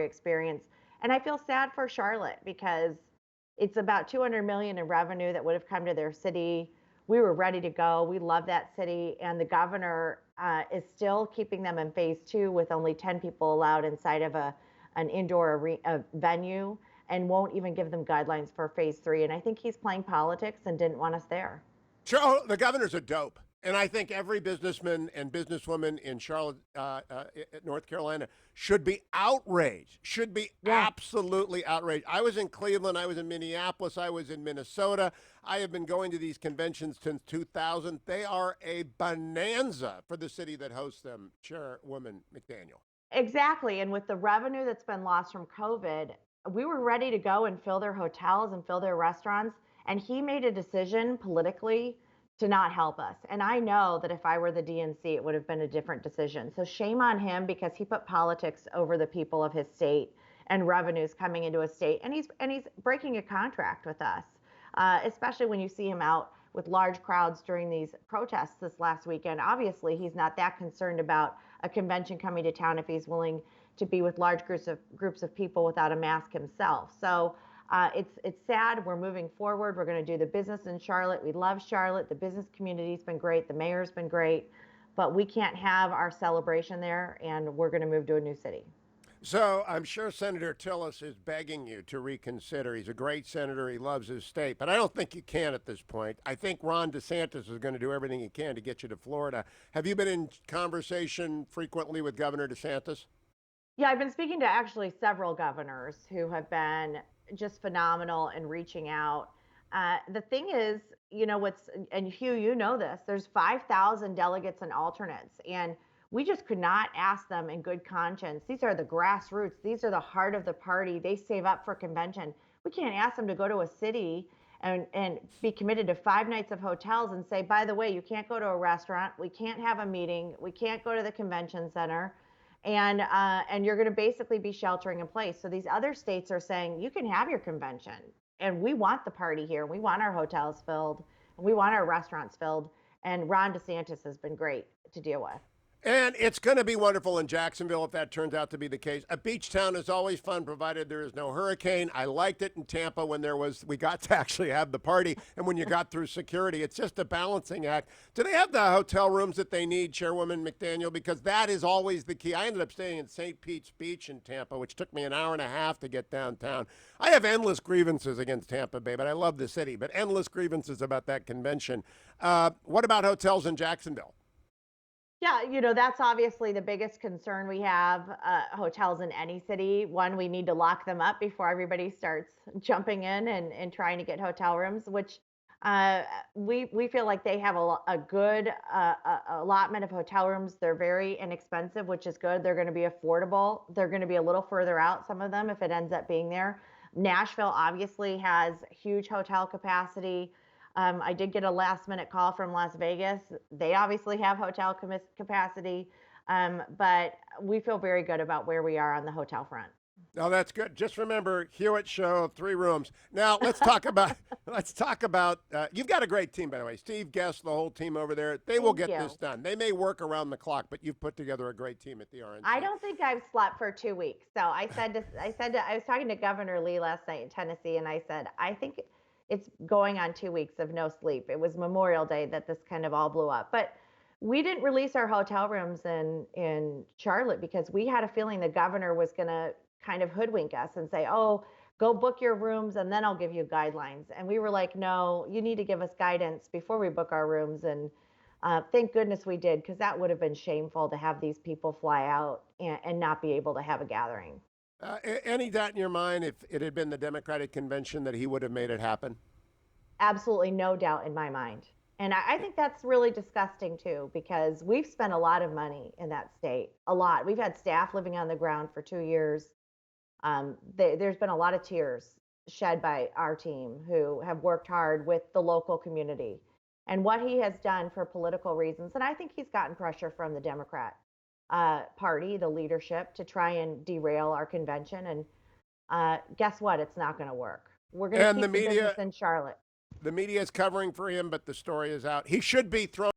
experience. And I feel sad for Charlotte because it's about 200 million in revenue that would have come to their city. We were ready to go. We love that city, and the governor is still keeping them in phase 2 with only 10 people allowed inside of an indoor venue, and won't even give them guidelines for phase 3. And I think he's playing politics and didn't want us there. Sure, the governor's a dope. And I think every businessman and businesswoman in Charlotte, North Carolina, should be outraged, should be absolutely outraged. I was in Cleveland, I was in Minneapolis, I was in Minnesota. I have been going to these conventions since 2000. They are a bonanza for the city that hosts them, Chairwoman McDaniel. Exactly. And with the revenue that's been lost from COVID, we were ready to go and fill their hotels and fill their restaurants. And he made a decision politically to not help us. And I know that if I were the DNC, it would have been a different decision. So shame on him, because he put politics over the people of his state and revenues coming into a state. And he's breaking a contract with us, especially when you see him out with large crowds during these protests this last weekend. Obviously, he's not that concerned about a convention coming to town if he's willing to be with large groups of people without a mask himself. So it's sad. We're moving forward. We're going to do the business in Charlotte. We love Charlotte. The business community's been great. The mayor's been great. But we can't have our celebration there, and we're going to move to a new city. So I'm sure Senator Tillis is begging you to reconsider. He's a great senator. He loves his state. But I don't think you can at this point. I think Ron DeSantis is going to do everything he can to get you to Florida. Have you been in conversation frequently with Governor DeSantis? Yeah, I've been speaking to actually several governors who have been just phenomenal in reaching out. The thing is, and Hugh, you know this, there's 5,000 delegates and alternates, and we just could not ask them in good conscience. These are the grassroots. These are the heart of the party. They save up for convention. We can't ask them to go to a city and be committed to 5 nights of hotels and say, by the way, you can't go to a restaurant. We can't have a meeting. We can't go to the convention center. And you're going to basically be sheltering in place. So these other states are saying, you can have your convention, and we want the party here. We want our hotels filled, and we want our restaurants filled. And Ron DeSantis has been great to deal with. And it's going to be wonderful in Jacksonville if that turns out to be the case. A beach town is always fun, provided there is no hurricane. I liked it in Tampa when we got to actually have the party, and when you got through security. It's just a balancing act. Do they have the hotel rooms that they need, Chairwoman McDaniel? Because that is always the key. I ended up staying in St. Pete's Beach in Tampa, which took me an hour and a half to get downtown. I have endless grievances against Tampa Bay, but I love the city. But endless grievances about that convention. What about hotels in Jacksonville? Yeah, that's obviously the biggest concern we have, hotels in any city. One, we need to lock them up before everybody starts jumping in and trying to get hotel rooms, which we feel like they have a good allotment of hotel rooms. They're very inexpensive, which is good. They're going to be affordable. They're going to be a little further out, some of them, if it ends up being there. Nashville obviously has huge hotel capacity. I did get a last-minute call from Las Vegas. They obviously have hotel capacity, but we feel very good about where we are on the hotel front. Oh, that's good. Just remember, Hewitt Show, 3 rooms. Now let's talk about You've got a great team, by the way. Steve Guest, the whole team over there. They will get this done. They may work around the clock, but you've put together a great team at the RNC. I don't think I've slept for 2 weeks. So I was talking to Governor Lee last night in Tennessee, and I said, I think it's going on 2 weeks of no sleep. It was Memorial Day that this kind of all blew up. But we didn't release our hotel rooms in Charlotte because we had a feeling the governor was going to kind of hoodwink us and say, oh, go book your rooms and then I'll give you guidelines. And we were like, no, you need to give us guidance before we book our rooms. And thank goodness we did, because that would have been shameful to have these people fly out and not be able to have a gathering. Any doubt in your mind, if it had been the Democratic convention, that he would have made it happen? Absolutely no doubt in my mind. And I think that's really disgusting too, because we've spent a lot of money in that state, a lot. We've had staff living on the ground for 2 years. There's been a lot of tears shed by our team who have worked hard with the local community. And what he has done for political reasons, and I think he's gotten pressure from the Democrat Party, the leadership, to try and derail our convention. And guess what? It's not going to work. We're going to keep the business in Charlotte. The media is covering for him, but the story is out. He should be thrown